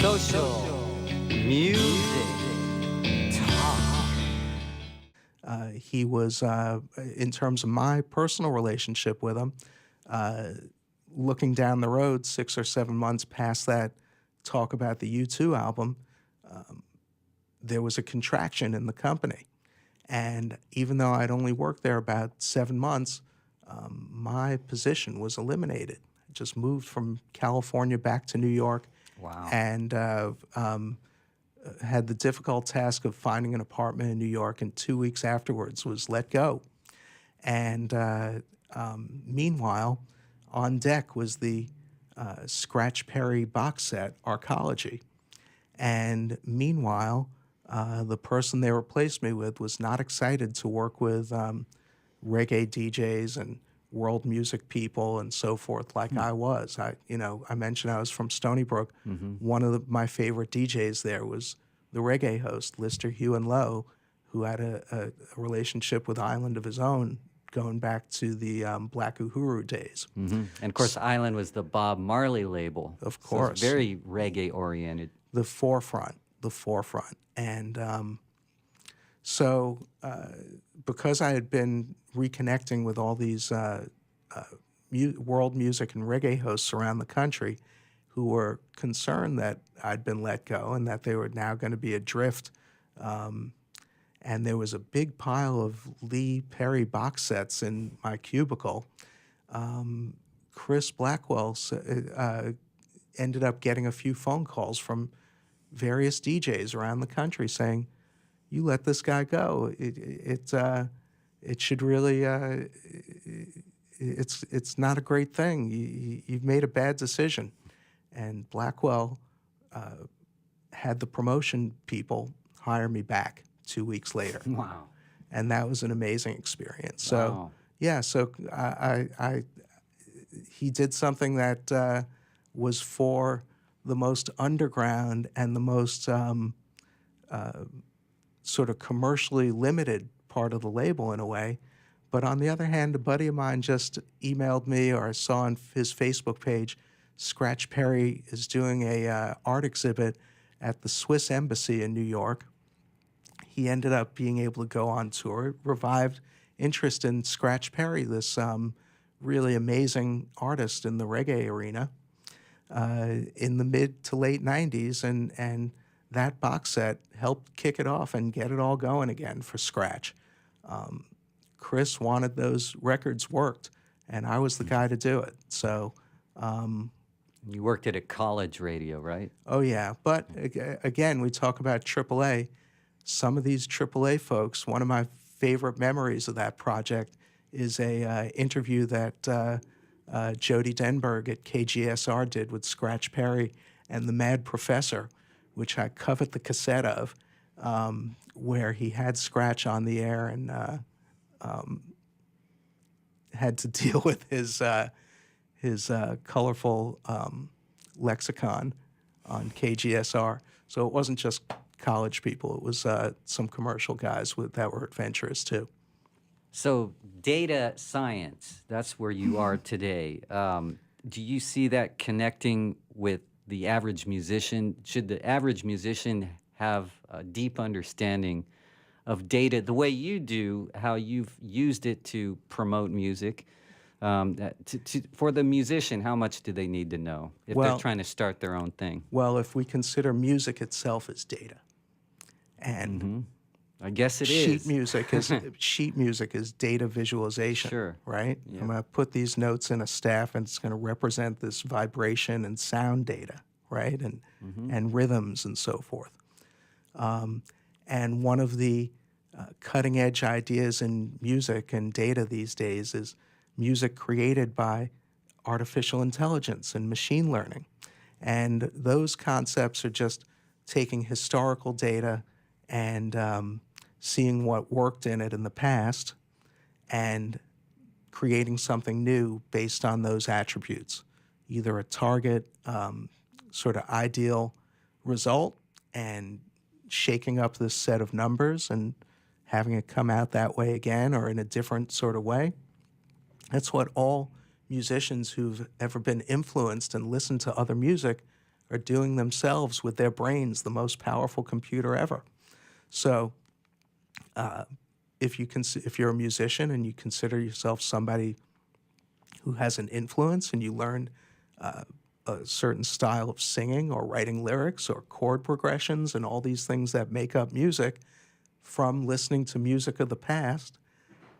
Social music talk. He was, in terms of my personal relationship with him, looking down the road 6 or 7 months past that talk about the U2 album, there was a contraction in the company. And even though I'd only worked there about 7 months, my position was eliminated. I just moved from California back to New York. Wow. And had the difficult task of finding an apartment in New York, and 2 weeks afterwards was let go. And meanwhile, on deck was the Scratch Perry box set, Arcology. And meanwhile, the person they replaced me with was not excited to work with reggae DJs and world music people and so forth like I was. I mentioned I was from Stony Brook. One of my favorite DJs there was the reggae host, Lister Hugh and Lowe, who had a relationship with Island of his own going back to the Black Uhuru days. And of course, Island was the Bob Marley label. Of So course. it's very reggae oriented. The forefront. And so because I had been reconnecting with all these world music and reggae hosts around the country who were concerned that I'd been let go and that they were now going to be adrift, and there was a big pile of Lee Perry box sets in my cubicle, Chris Blackwell ended up getting a few phone calls from various DJs around the country saying, "You let this guy go. It should really. It's not a great thing. You've made a bad decision." And Blackwell had the promotion people hire me back 2 weeks later. Wow. And that was an amazing experience. Wow. So yeah, he did something that was for the most underground and the most sort of commercially limited part of the label in a way. But on the other hand, a buddy of mine just emailed me, or I saw on his Facebook page, Scratch Perry is doing a art exhibit at the Swiss Embassy in New York. He ended up being able to go on tour. It revived interest in Scratch Perry, this really amazing artist in the reggae arena, in the mid to late 90s. And that box set helped kick it off and get it all going again for Scratch. Chris wanted those records worked, and I was the guy to do it. So... You worked at a college radio, right? Oh, yeah. But again, we talk about AAA. Some of these AAA folks, one of my favorite memories of that project is a interview that Jody Denberg at KGSR did with Scratch Perry and the Mad Professor, which I covet the cassette of, where he had Scratch on the air and had to deal with his colorful lexicon on KGSR. So it wasn't just college people. It was some commercial guys that were adventurous too. So data science, that's where you are today. Do you see that connecting with the average musician? Should the average musician have a deep understanding of data the way you do, how you've used it to promote music? For the musician, how much do they need to know if they're trying to start their own thing? Well, if we consider music itself as data, and I guess it sheet is. music is data visualization. Sure. Right? Yeah. I'm going to put these notes in a staff, and it's going to represent this vibration and sound data, right? And rhythms and so forth. And one of the cutting edge ideas in music and data these days is music created by artificial intelligence and machine learning. And those concepts are just taking historical data and seeing what worked in it in the past and creating something new based on those attributes, either a target sort of ideal result and shaking up this set of numbers and having it come out that way again or in a different sort of way. That's what all musicians who've ever been influenced and listened to other music are doing themselves with their brains, the most powerful computer ever. So if you're a musician and you consider yourself somebody who has an influence and you learn a certain style of singing or writing lyrics or chord progressions and all these things that make up music from listening to music of the past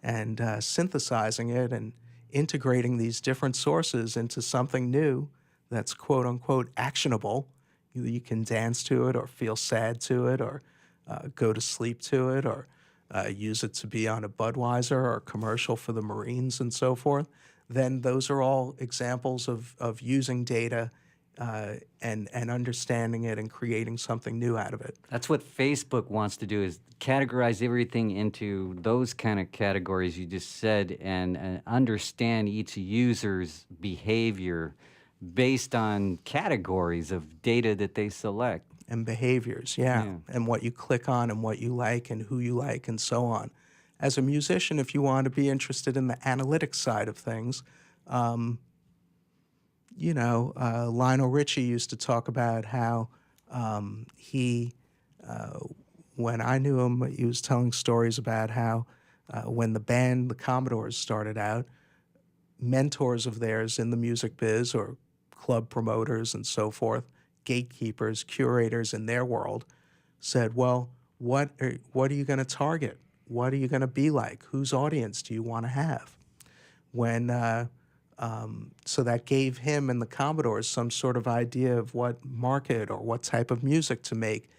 and synthesizing it and integrating these different sources into something new that's quote unquote actionable. You can dance to it or feel sad to it or go to sleep to it or use it to be on a Budweiser or a commercial for the Marines and so forth, then those are all examples of using data and understanding it and creating something new out of it. That's what Facebook wants to do, is categorize everything into those kind of categories you just said, and understand each user's behavior based on categories of data that they select. And behaviors, yeah, and what you click on and what you like and who you like and so on. As a musician, if you want to be interested in the analytics side of things, Lionel Richie used to talk about how when I knew him, he was telling stories about how when the band, the Commodores, started out, mentors of theirs in the music biz or club promoters and so forth, gatekeepers, curators in their world, said, well, what are you going to target? What are you going to be like? Whose audience do you want to have? So that gave him and the Commodores some sort of idea of what market or what type of music to make,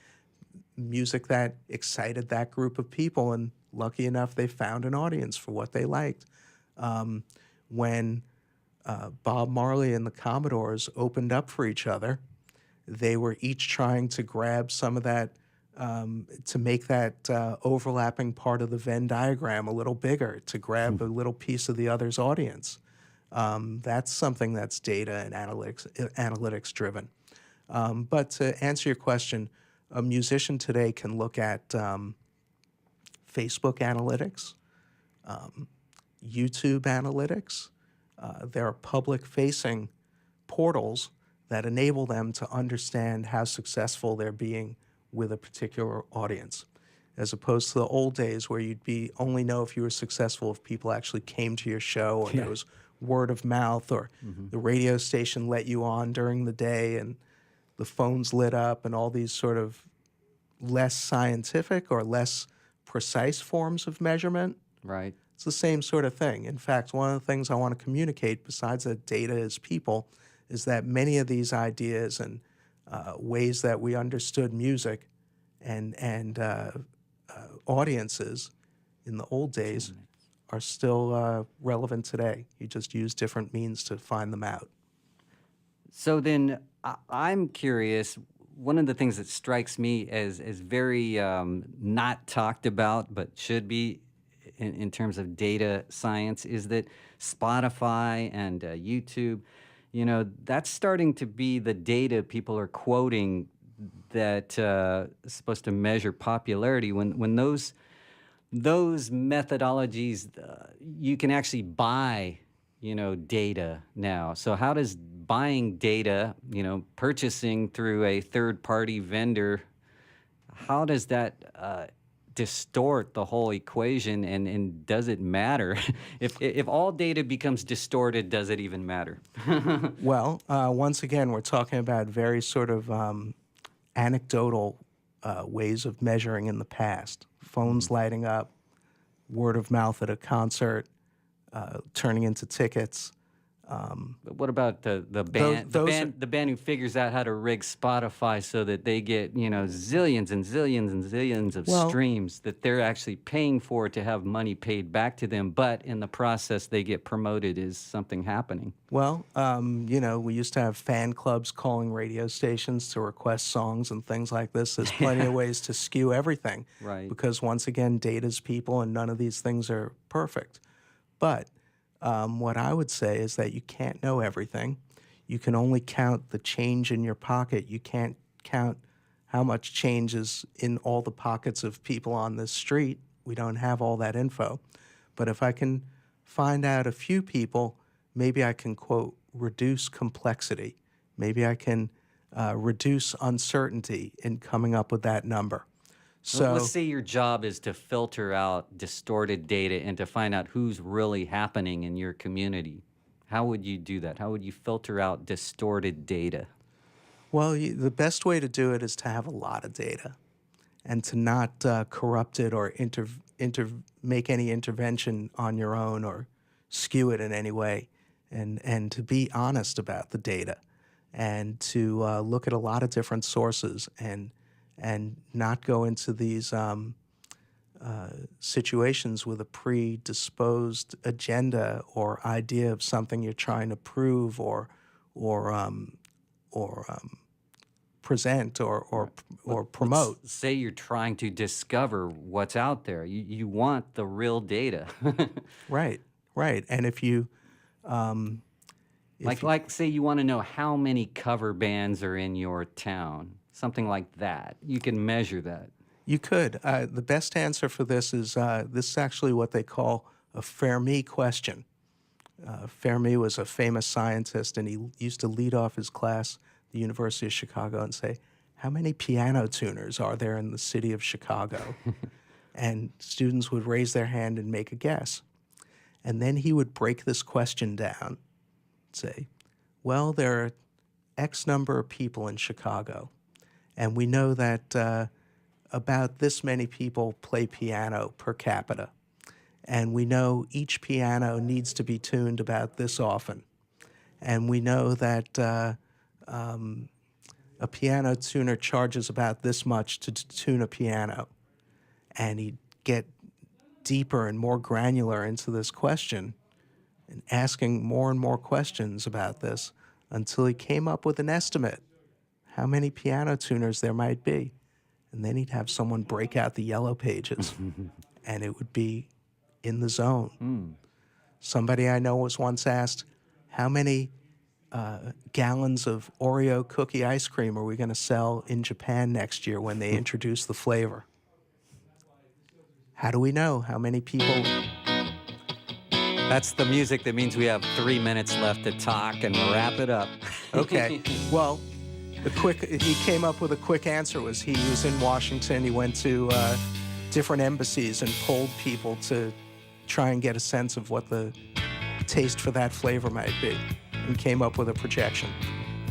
music that excited that group of people, and lucky enough, they found an audience for what they liked. When Bob Marley and the Commodores opened up for each other, they were each trying to grab some of that, to make that overlapping part of the Venn diagram a little bigger, to grab a little piece of the other's audience. That's something that's data and analytics driven. But to answer your question, a musician today can look at Facebook analytics, YouTube analytics. There are public-facing portals that enable them to understand how successful they're being with a particular audience, as opposed to the old days where you'd only know if you were successful if people actually came to your show, or there was word of mouth, or the radio station let you on during the day and the phones lit up, and all these sort of less scientific or less precise forms of measurement. Right. It's the same sort of thing. In fact, one of the things I want to communicate, besides that data is people, is that many of these ideas and ways that we understood music and audiences in the old days are still relevant today. You just use different means to find them out. So then I'm curious, one of the things that strikes me as very not talked about but should be in terms of data science is that Spotify and YouTube, that's starting to be the data people are quoting that is supposed to measure popularity. When those methodologies, you can actually buy, data now. So how does buying data, purchasing through a third-party vendor, how does that distort the whole equation, and does it matter? If all data becomes distorted, does it even matter? Well, once again, we're talking about very sort of anecdotal ways of measuring in the past. Phones lighting up, word of mouth at a concert, turning into tickets. But what about the band, the band who figures out how to rig Spotify so that they get, zillions and zillions and zillions of streams that they're actually paying for to have money paid back to them, but in the process they get promoted? Is something happening? Well, we used to have fan clubs calling radio stations to request songs and things like this. There's plenty of ways to skew everything. Right. Because once again, data's people and none of these things are perfect. But what I would say is that you can't know everything. You can only count the change in your pocket. You can't count how much change is in all the pockets of people on this street. We don't have all that info. But if I can find out a few people, maybe I can, quote, reduce complexity. Maybe I can reduce uncertainty in coming up with that number. Well, So, let's say your job is to filter out distorted data and to find out who's really happening in your community. How would you do that? How would you filter out distorted data? well, the best way to do it is to have a lot of data and to not corrupt it or make any intervention on your own or skew it in any way, and to be honest about the data and to look at a lot of different sources and not go into these situations with a predisposed agenda or idea of something you're trying to prove or present or promote. Let's say you're trying to discover what's out there. You want the real data. Right, right. And if you Like say you want to know how many cover bands are in your town, something like that. You can measure that. you could, the best answer for this is actually what they call a Fermi question. Fermi was a famous scientist, and he used to lead off his class at the University of Chicago and say, "How many piano tuners are there in the city of Chicago?" And students would raise their hand and make a guess. And then he would break this question down, say, well, there are X number of people in Chicago, and we know that about this many people play piano per capita. And we know each piano needs to be tuned about this often. And we know that a piano tuner charges about this much to tune a piano. And he'd get deeper and more granular into this question and asking more and more questions about this until he came up with an estimate how many piano tuners there might be. And then he'd have someone break out the yellow pages and it would be in the zone. Somebody I know was once asked, how many gallons of Oreo cookie ice cream are we going to sell in Japan next year when they introduce the flavor? How do we know how many people? That's the music that means we have 3 minutes left to talk and wrap it up. Okay, well, he came up with a quick answer. He was in Washington. He went to different embassies and polled people to try and get a sense of what the taste for that flavor might be, and came up with a projection.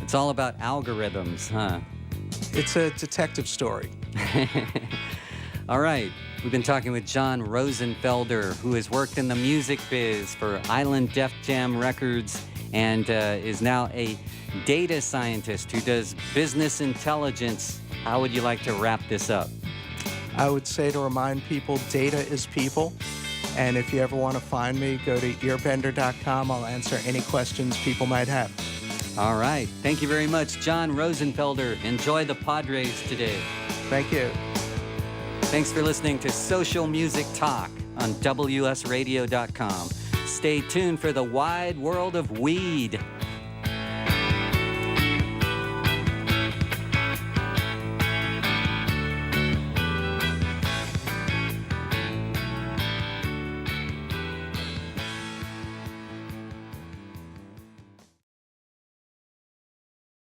It's all about algorithms, huh? It's a detective story. All right. We've been talking with John Rosenfelder, who has worked in the music biz for Island Def Jam Records and is now a data scientist who does business intelligence. How would you like to wrap this up? I would say to remind people, data is people. And if you ever want to find me, go to earbender.com. I'll answer any questions people might have. All right. Thank you very much, John Rosenfelder. Enjoy the Padres today. Thank you. Thanks for listening to Social Music Talk on WSRadio.com. Stay tuned for the wide world of weed.